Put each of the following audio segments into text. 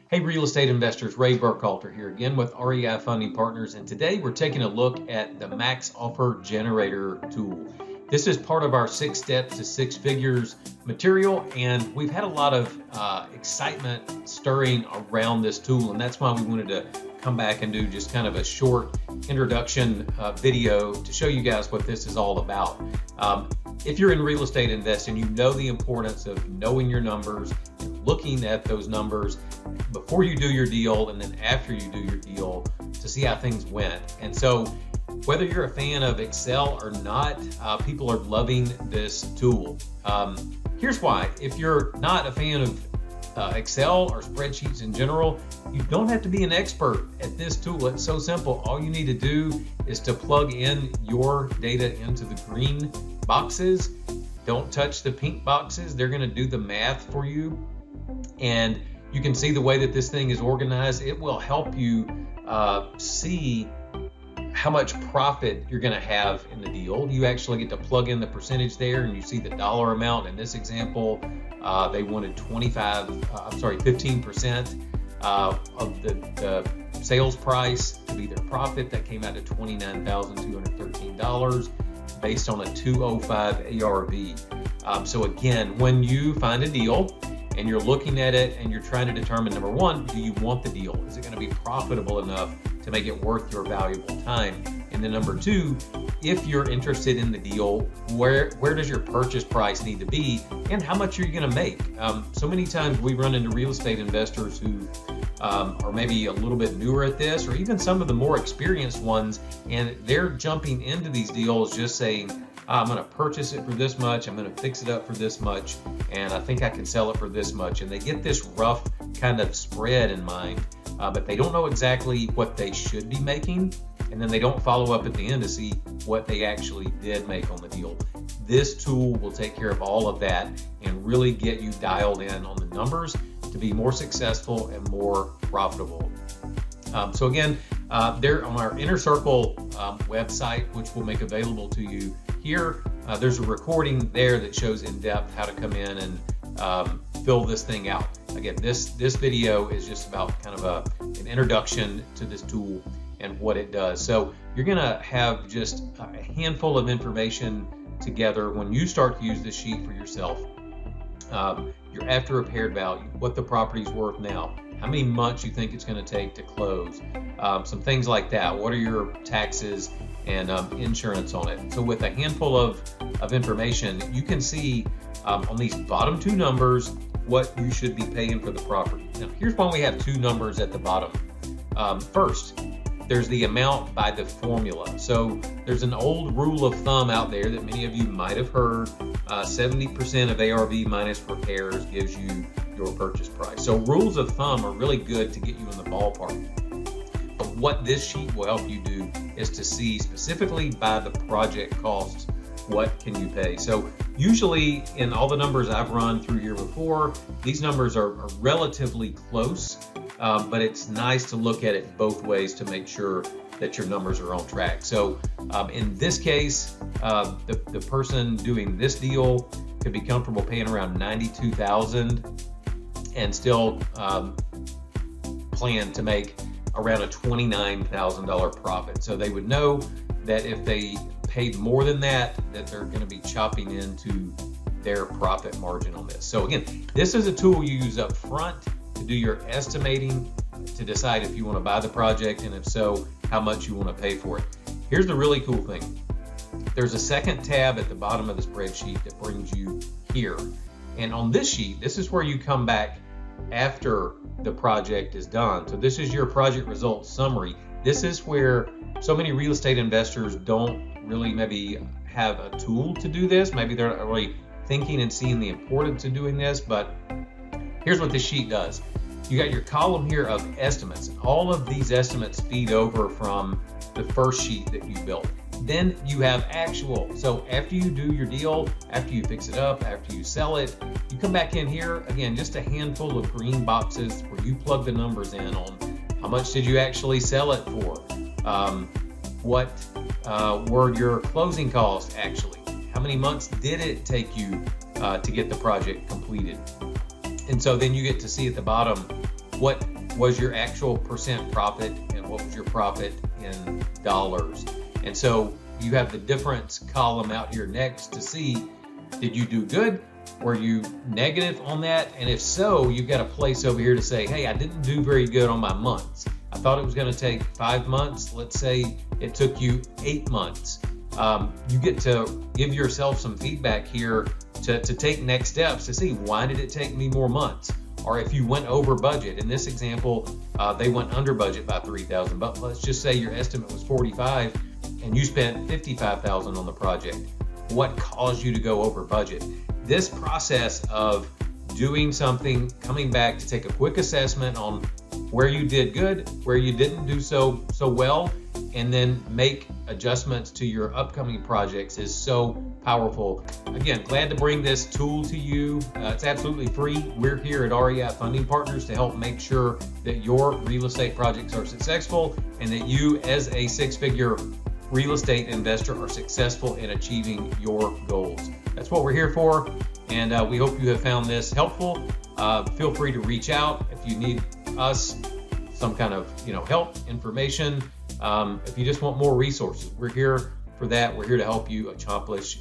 Hey, real estate investors, Ray Burkhalter here again with REI Funding Partners, and today we're taking a look at the Max Offer Generator tool. This is part of our 6 Steps to 6 Figures material, and we've had a lot of excitement stirring around this tool, and that's why we wanted to come back and do just kind of a short introduction video to show you guys what this is all about. If you're in real estate investing, you know the importance of knowing your numbers and looking at those numbers before you do your deal and then after you do your deal to see how things went. And so whether you're a fan of Excel or not, people are loving this tool. Here's why. If you're not a fan of Excel or spreadsheets in general, you don't have to be an expert at this tool. It's so simple. All you need to do is to plug in your data into the green boxes. Don't touch the pink boxes. They're going to do the math for you. And you can see the way that this thing is organized. It will help you see how much profit you're going to have in the deal. You actually get to plug in the percentage there, and you see the dollar amount. In this example, they wanted 15% of the sales price to be their profit. That came out to $29,213 based on a 205 ARV. So again, when you find a deal and you're looking at it and you're trying to determine, number one, do you want the deal? Is it going to be profitable enough to make it worth your valuable time? And then number two, if you're interested in the deal, where does your purchase price need to be and how much are you going to make? So many times we run into real estate investors who are maybe a little bit newer at this, or even some of the more experienced ones, and they're jumping into these deals just saying, I'm going to purchase it for this much, I'm going to fix it up for this much, and I think I can sell it for this much. And they get this rough kind of spread in mind, but they don't know exactly what they should be making, and then they don't follow up at the end to see what they actually did make on the deal. This tool will take care of all of that and really get you dialed in on the numbers to be more successful and more profitable. So again, there on our Inner Circle website, which we'll make available to you here, there's a recording there that shows in depth how to come in and fill this thing out. Again, this video is just about kind of an introduction to this tool and what it does. So you're gonna have just a handful of information together when you start to use this sheet for yourself. Your after repaired value, what the property's worth now, how many months you think it's going to take to close, some things like that. What are your taxes and insurance on it? So with a handful of information, you can see on these bottom two numbers what you should be paying for the property. Now, here's why we have two numbers at the bottom. First, there's the amount by the formula. So there's an old rule of thumb out there that many of you might have heard. 70% of ARV minus repairs gives you your purchase price. So rules of thumb are really good to get you in the ballpark. But what this sheet will help you do is to see specifically by the project costs, what can you pay? So usually in all the numbers I've run through here before, these numbers are relatively close, but it's nice to look at it both ways to make sure that your numbers are on track. So in this case, the person doing this deal could be comfortable paying around $92,000 and still plan to make around a $29,000 profit. So they would know that if they paid more than that they're going to be chopping into their profit margin on this. So again, this is a tool you use up front to do your estimating, to decide if you want to buy the project, and if so, how much you want to pay for it. Here's the really cool thing. There's a second tab at the bottom of the spreadsheet that brings you here. And on this sheet, this is where you come back after the project is done. So this is your project results summary. This is where so many real estate investors don't really maybe have a tool to do this. Maybe they're not really thinking and seeing the importance of doing this, but here's what this sheet does. You got your column here of estimates, and all of these estimates feed over from the first sheet that you built. Then you have actual. So after you do your deal, after you fix it up, after you sell it, you come back in here, again, just a handful of green boxes where you plug the numbers in on how much did you actually sell it for? What were your closing costs actually? How many months did it take you to get the project completed? And so then you get to see at the bottom what was your actual percent profit and what was your profit in dollars. And so you have the difference column out here next to see, did you do good? Were you negative on that? And if so, you've got a place over here to say, hey, I didn't do very good on my months. I thought it was going to take 5 months. Let's say it took you 8 months. You get to give yourself some feedback here to take next steps to see, why did it take me more months? Or if you went over budget. In this example, they went under budget by $3,000, but let's just say your estimate was 45 and you spent 55,000 on the project. What caused you to go over budget? This process of doing something, coming back to take a quick assessment on where you did good, where you didn't do so well, and then make adjustments to your upcoming projects is so powerful. Again, glad to bring this tool to you. It's absolutely free. We're here at REI Funding Partners to help make sure that your real estate projects are successful and that you, as a six-figure real estate investor, are successful in achieving your goals. That's what we're here for, and we hope you have found this helpful. Feel free to reach out if you need us some kind of help, information. If you just want more resources, we're here for that. We're here to help you accomplish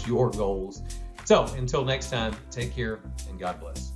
your goals. So until next time, take care and God bless.